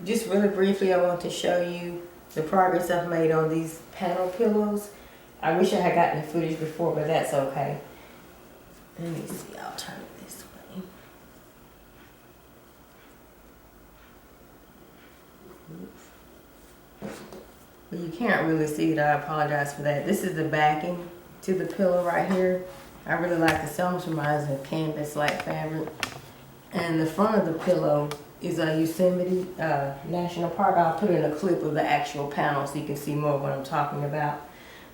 Just really briefly, I want to show you the progress I've made on these panel pillows. I wish I had gotten the footage before, but that's okay. Let me see, I'll turn it this way. Well, you can't really see it, I apologize for that. This is the backing to the pillow right here. I really like this. It almost reminds me of canvas-like fabric. And the front of the pillow is a Yosemite National Park. I'll put in a clip of the actual panel so you can see more of what I'm talking about.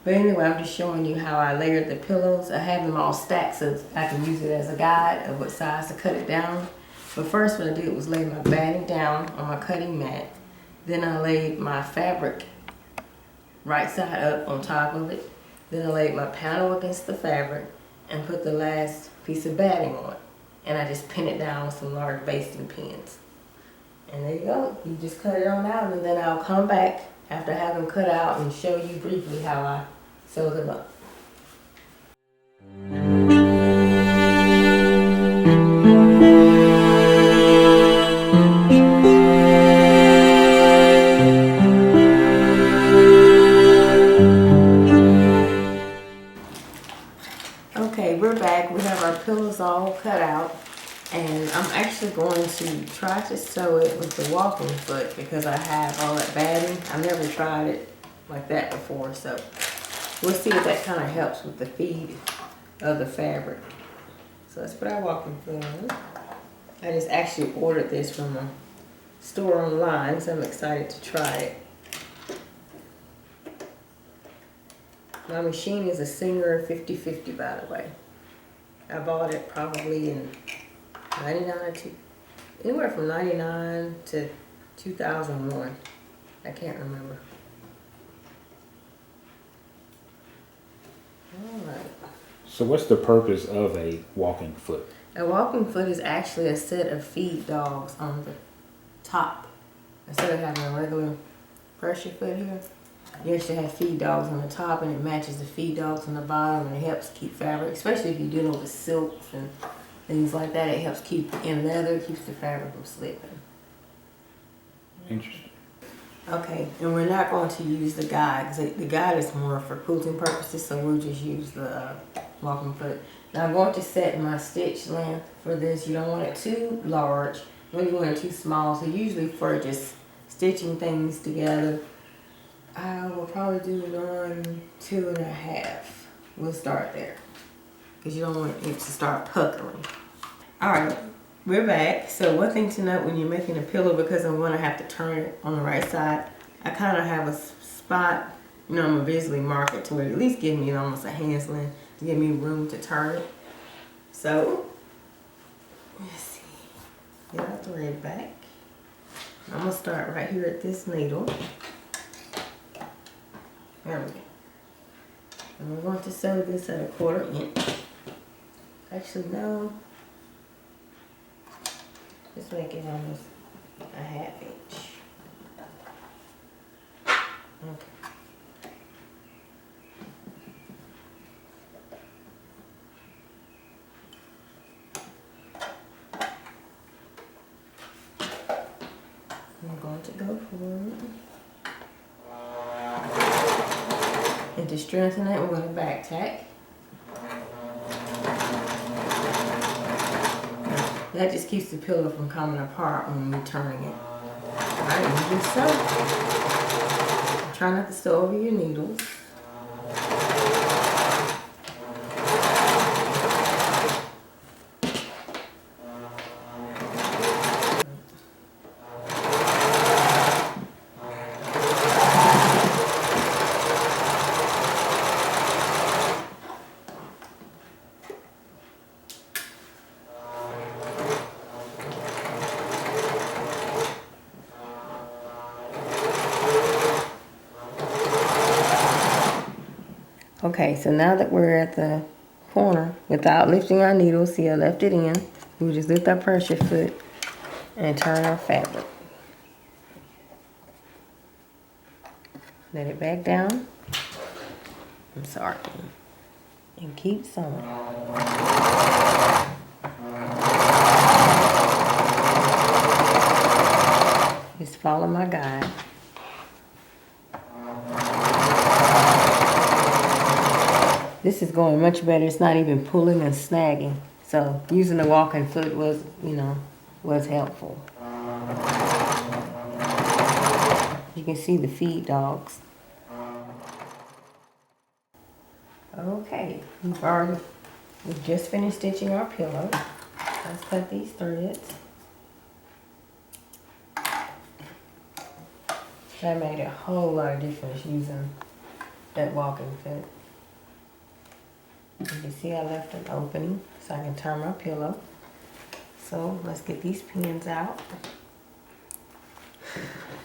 But anyway, I'm just showing you how I layered the pillows. I have them all stacked so I can use it as a guide of what size to cut it down. But first what I did was lay my batting down on my cutting mat. Then I laid my fabric right side up on top of it. Then I laid my panel against the fabric and put the last piece of batting on. And I just pin it down with some large basting pins. And there you go. You just cut it on out, and then I'll come back after I have them cut out and show you briefly how I sew them up. Okay, we're back. We have our pillows all cut out. And I'm actually going to try to sew it with the walking foot because I have all that batting. I've never tried it like that before, so we'll see if that kind of helps with the feed of the fabric. So let's put our walking foot on. I just actually ordered this from a store online, so I'm excited to try it. My machine is a Singer 50/50, by the way. I bought it probably in 99 to anywhere from 99 to 2001. I can't remember. All right. So what's the purpose of a walking foot? A walking foot is actually a set of feed dogs on the top. Instead of having a regular pressure foot here, you actually have feed dogs on the top, and it matches the feed dogs on the bottom, and it helps keep fabric, especially if you're dealing with silks and things like that. It helps keep in leather, keeps the fabric from slipping. Interesting. Okay, and we're not going to use the guide because the guide is more for quilting purposes, so we'll just use the walking foot. Now I'm going to set my stitch length for this. You don't want it too large, you don't want it too small. So usually for just stitching things together, I will probably do 1, 2.5. We'll start there because you don't want it to start puckering. All right, we're back. So one thing to note when you're making a pillow, because I'm going to have to turn it on the right side, I kind of have a spot, I'm going to visually mark it to where it at least give me almost a hand's length to give me room to turn it. So, let's see, get our thread back. I'm going to start right here at this needle. There we go. And we're going to sew this at 1/4 inch. Actually, no. Just make it almost a 1/2 inch. Okay. I'm going to go forward. And to strengthen it, we're going to back tack. That just keeps the pillow from coming apart when you're turning it. Alright, and just sew. Try not to sew over your needles. Okay, so now that we're at the corner, without lifting our needle, see I left it in, we'll just lift our pressure foot and turn our fabric. Let it back down. I'm sorry. And keep sewing. Just follow my guide. This is going much better. It's not even pulling and snagging. So using the walking foot was, was helpful. You can see the feed dogs. Okay, we've just finished stitching our pillow. Let's cut these threads. That made a whole lot of difference using that walking foot. You can see I left an opening so I can turn my pillow. So let's get these pins out.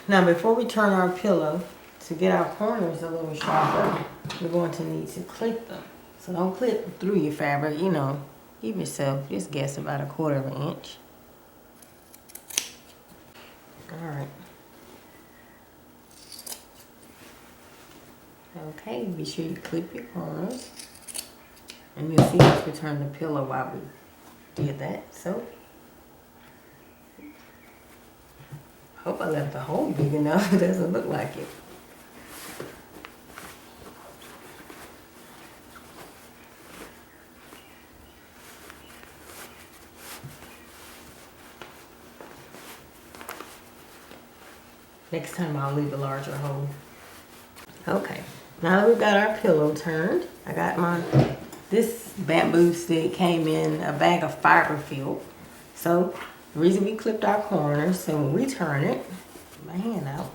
Now before we turn our pillow, to get our corners a little sharper, we're going to need to clip them. So don't clip through your fabric, give yourself, just guess about 1/4 of an inch. All right. Okay, be sure you clip your corners. And you'll see us return the pillow while we did that. So, hope I left the hole big enough. It doesn't look like it. Next time I'll leave a larger hole. Okay, now that we've got our pillow turned, I got this bamboo stick came in a bag of fiber fill. So the reason we clipped our corners, so when we turn it, get my hand out,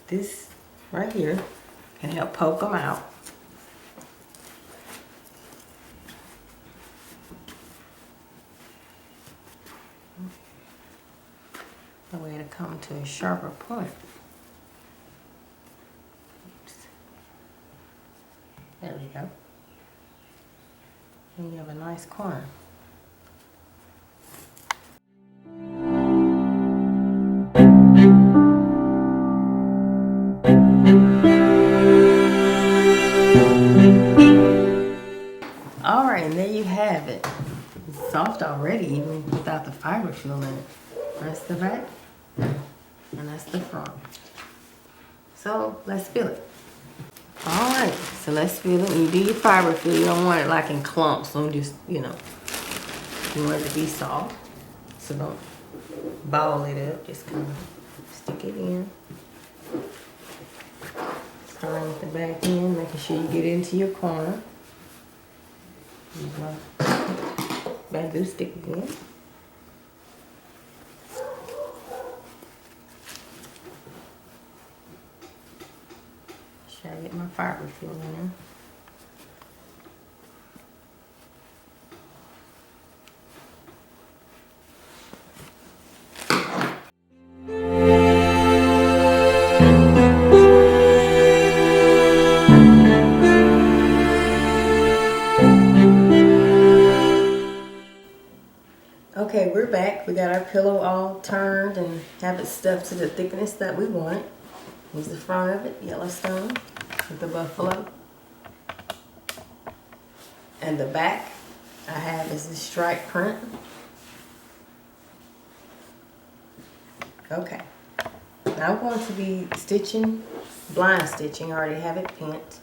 this right here can help poke them out. A way to come to a sharper point. Oops. There we go. And you have a nice corner. All right, and there you have it. It's soft already, even without the fiber fill in it. That's the back, and that's the front. So let's fill it. All right, so let's fill it. When you do your fiber fill, you don't want it like in clumps. So just, you want it to be soft. So don't ball it up. Just kind of stick it in. Starting with the back end, making sure you get into your corner. Use my bamboo stick again. I get my fiber fill in there. Okay, we're back. We got our pillow all turned and have it stuffed to the thickness that we want. Here's the front of it, Yellowstone, with the buffalo. And the back I have is the stripe print. Okay, now I'm going to be stitching, blind stitching. I already have it pinned.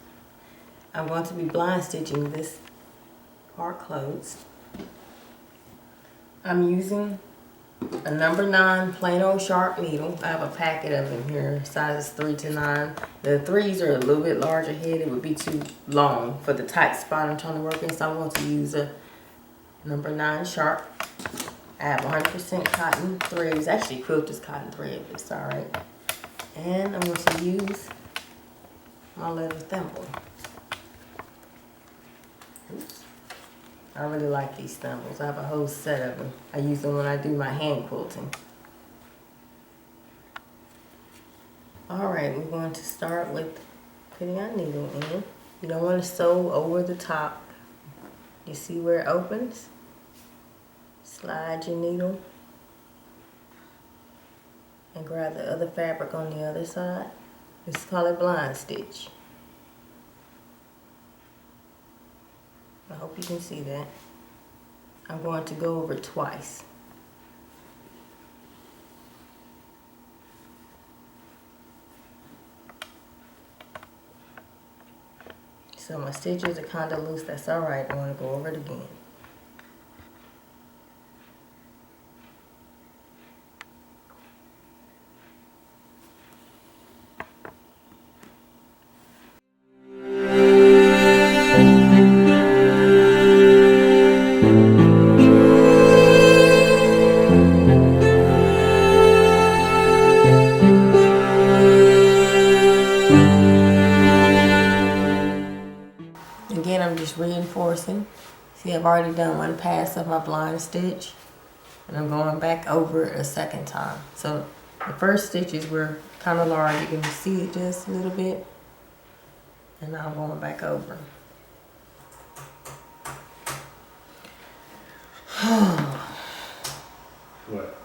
I'm going to be blind stitching this part closed. I'm using a number 9 plain old sharp needle. I have a packet of them here, sizes 3 to 9. The 3s are a little bit larger head. It would be too long for the tight spot I'm trying to work in, so I'm going to use a number 9 sharp. I have 100% cotton thread. It's actually quilter's cotton thread, but it's alright. And I'm going to use my leather thimble. Oops. I really like these thimbles. I have a whole set of them. I use them when I do my hand quilting. Alright, we're going to start with putting our needle in. You don't want to sew over the top. You see where it opens? Slide your needle and grab the other fabric on the other side. Let's call it blind stitch. I hope you can see that. I'm going to go over it twice. So my stitches are kind of loose. That's all right. I want to go over it again. Again, I'm just reinforcing. See, I've already done one pass of my blind stitch, and I'm going back over it a second time. So the first stitches were kind of large. You can see it just a little bit, and now I'm going back over. What?